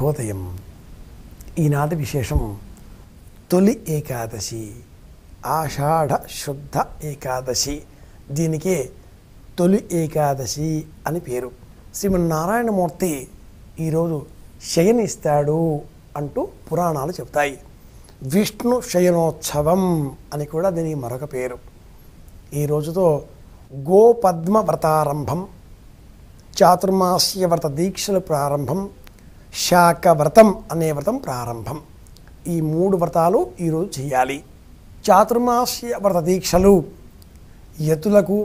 శుభోదయం. ఈనాటి విశేషం తొలి ఏకాదశి, ఆషాఢ శుద్ధ ఏకాదశి. దీనికే తొలి ఏకాదశి అని పేరు. శ్రీమన్నారాయణమూర్తి ఈరోజు శయనిస్తాడు అంటూ పురాణాలు చెప్తాయి. విష్ణు శయనోత్సవం అని కూడా దీనికి మరొక పేరు. ఈ రోజుతో గోపద్మ వ్రతారంభం, చాతుర్మాస్య వ్రత దీక్షలు ప్రారంభం, శాక వ్రతం అనే వ్రతం ప్రారంభం. ఈ 3 వ్రతాలు ఈరోజు చేయాలి. చాతుర్మాస్య వ్రత దీక్షలు యతులకు,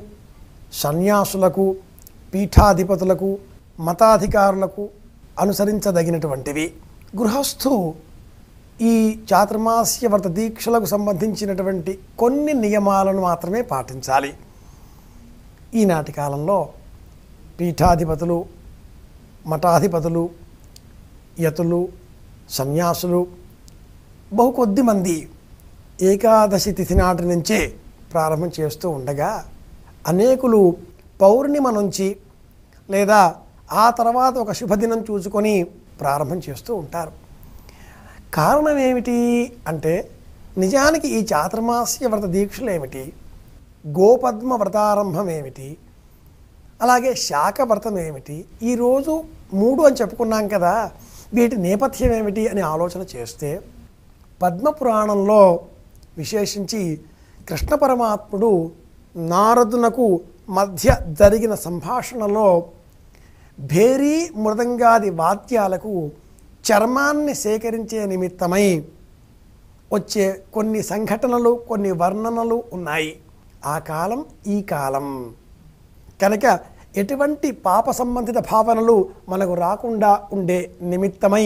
సన్యాసులకు, పీఠాధిపతులకు, మతాధికారులకు అనుసరించదగినటువంటివి. గృహస్థు ఈ చాతుర్మాస్య వ్రత దీక్షలకు సంబంధించినటువంటి కొన్ని నియమాలను మాత్రమే పాటించాలి. ఈనాటి కాలంలో పీఠాధిపతులు, మఠాధిపతులు, యతులు, సన్యాసులు బహు కొద్ది మంది ఏకాదశి తిథి నాటి నుంచే ప్రారంభం చేస్తూ ఉండగా, అనేకులు పౌర్ణిమ నుంచి లేదా ఆ తర్వాత ఒక శుభదినం చూసుకొని ప్రారంభం చేస్తూ ఉంటారు. కారణం ఏమిటి అంటే, నిజానికి ఈ చాతుర్మాస్య వ్రత దీక్షలు ఏమిటి, గోపద్మ వ్రతారంభం ఏమిటి, అలాగే శాక వ్రతం ఏమిటి, ఈరోజు 3 అని చెప్పుకున్నాం కదా, వీటి నేపథ్యం ఏమిటి అని ఆలోచన చేస్తే, పద్మపురాణంలో విశేషించి కృష్ణ పరమాత్ముడు నారదునకు మధ్య జరిగిన సంభాషణలో భేరీ మృదంగాది వాద్యాలకు చర్మాన్ని సేకరించే నిమిత్తమై వచ్చే కొన్ని సంఘటనలు, కొన్ని వర్ణనలు ఉన్నాయి. ఆ కాలం ఈ కాలం కనుక ఎటువంటి పాప సంబంధిత భావనలు మనకు రాకుండా ఉండే నిమిత్తమై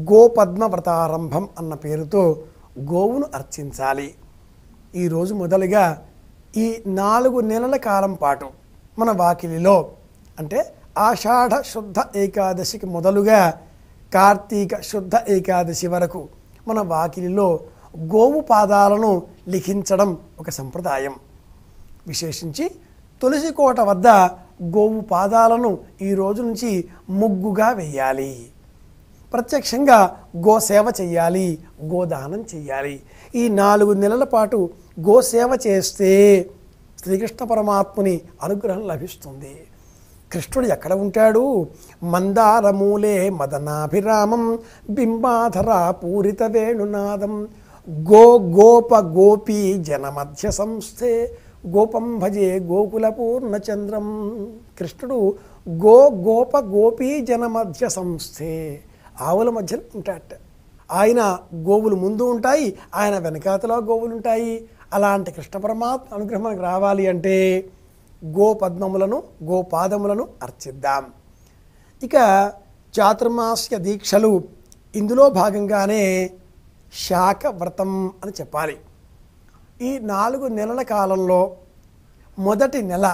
గోపద్మ వ్రతారంభం అన్న పేరుతో గోవును అర్చించాలి. ఈరోజు మొదలుగా ఈ 4 నెలల కాలం పాటు మన వాకిలిలో, అంటే ఆషాఢ శుద్ధ ఏకాదశికి మొదలుగా కార్తీక శుద్ధ ఏకాదశి వరకు మన వాకిలిలో గోవు పాదాలను లిఖించడం ఒక సంప్రదాయం. విశేషించి తులసి కోట వద్ద గోవు పాదాలను ఈ రోజు నుంచి ముగ్గుగా వేయాలి. ప్రత్యక్షంగా గోసేవ చెయ్యాలి, గోదానం చెయ్యాలి. ఈ 4 నెలల పాటు గోసేవ చేస్తే శ్రీకృష్ణ పరమాత్ముని అనుగ్రహం లభిస్తుంది. కృష్ణుడు ఎక్కడ ఉంటాడు? మందారమూలే మదనాభిరామం బింబాధర పూరిత వేణునాదం గోప గోపీ జనమధ్య సంస్థే గోపం భజే గోకుల పూర్ణచంద్రం. కృష్ణుడు గోప గోపీ జనమధ్య సంస్థే, ఆవుల మధ్యలో ఉంటాట. ఆయన గోవులు ముందు ఉంటాయి, ఆయన వెనకాతలో గోవులు ఉంటాయి. అలాంటి కృష్ణ పరమాత్మ అనుగ్రహం మనకు రావాలి అంటే గోపద్మములను, గోపాదములను అర్చిద్దాం. ఇక చాతుర్మాస్య దీక్షలు, ఇందులో భాగంగానే శాక వ్రతం అని చెప్పాలి. ఈ 4 నెలల కాలంలో మొదటి నెల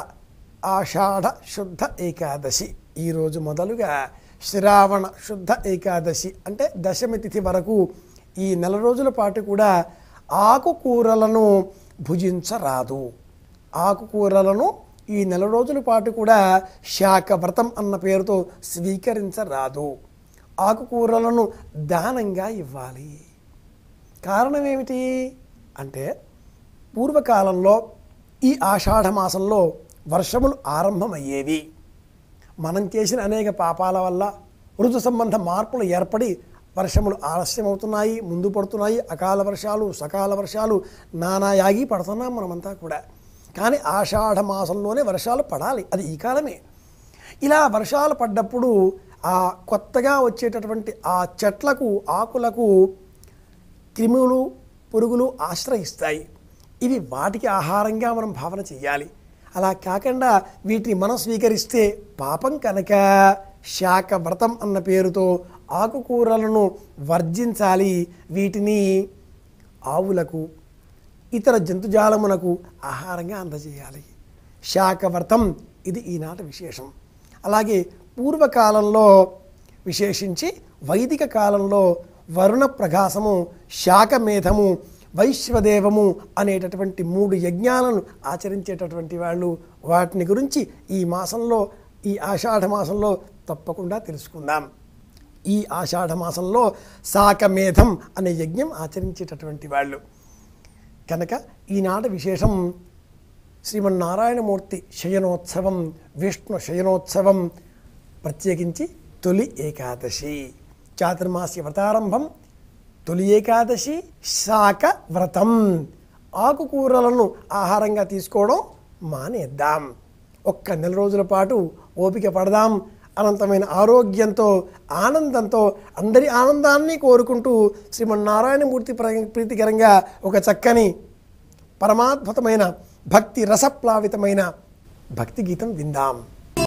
ఆషాఢ శుద్ధ ఏకాదశి. ఈరోజు మొదలుగా శ్రావణ శుద్ధ ఏకాదశి అంటే దశమి తిథి వరకు ఈ 4 రోజుల పాటు కూడా ఆకుకూరలను భుజించరాదు. ఆకుకూరలను ఈ 4 రోజుల పాటు కూడా శాక వ్రతం అన్న పేరుతో స్వీకరించరాదు. ఆకుకూరలను దానంగా ఇవ్వాలి. కారణం ఏమిటి అంటే, పూర్వకాలంలో ఈ ఆషాఢ మాసంలో వర్షములు ఆరంభమయ్యేవి. మనం చేసిన అనేక పాపాల వల్ల ఋతు సంబంధ మార్పులు ఏర్పడి వర్షములు ఆలస్యమవుతున్నాయి, ముందు పడుతున్నాయి. అకాల వర్షాలు, సకాల వర్షాలు నానాయాగి పడుతున్నాం మనమంతా కూడా. కానీ ఆషాఢ మాసంలోనే వర్షాలు పడాలి, అది ఈ కాలమే. ఇలా వర్షాలు పడ్డప్పుడు ఆ కొత్తగా వచ్చేటటువంటి ఆ చెట్లకు, ఆకులకు క్రిములు, పురుగులు ఆశ్రయిస్తాయి. ఇవి వాటికి ఆహారంగా మనం భావన చెయ్యాలి. అలా కాకుండా వీటిని మనం స్వీకరిస్తే పాపం కనుక శాక వ్రతం అన్న పేరుతో ఆకుకూరలను వర్జించాలి. వీటిని ఆవులకు, ఇతర జంతుజాలమునకు ఆహారంగా అందజేయాలి. శాక వ్రతం ఇది ఈనాటి విశేషం. అలాగే పూర్వకాలంలో, విశేషించి వైదిక కాలంలో వరుణ ప్రకాశము, శాకమేధము, వైశ్వదేవము అనేటటువంటి 3 యజ్ఞాలను ఆచరించేటటువంటి వాళ్ళు. వాటిని గురించి ఈ మాసంలో, ఈ ఆషాఢ మాసంలో తప్పకుండా తెలుసుకుందాం. ఈ ఆషాఢ మాసంలో శాకమేధం అనే యజ్ఞం ఆచరించేటటువంటి వాళ్ళు కనుక ఈనాటి విశేషం శ్రీమన్నారాయణమూర్తి శయనోత్సవం, విష్ణు శయనోత్సవం, ప్రత్యేకించి తొలి ఏకాదశి, చాతుర్మాస్య వ్రతారంభం, తొలి ఏకాదశి, శాక వ్రతం. ఆకుకూరలను ఆహారంగా తీసుకోవడం మానేద్దాం. ఒక్క నెల రోజుల పాటు ఓపిక పడదాం. అనంతమైన ఆరోగ్యంతో, ఆనందంతో, అందరి ఆనందాన్ని కోరుకుంటూ శ్రీమన్నారాయణమూర్తి ప్రీతికరంగా ఒక చక్కని పరమాద్భుతమైన భక్తి రసప్లావితమైన భక్తి గీతం విందాం.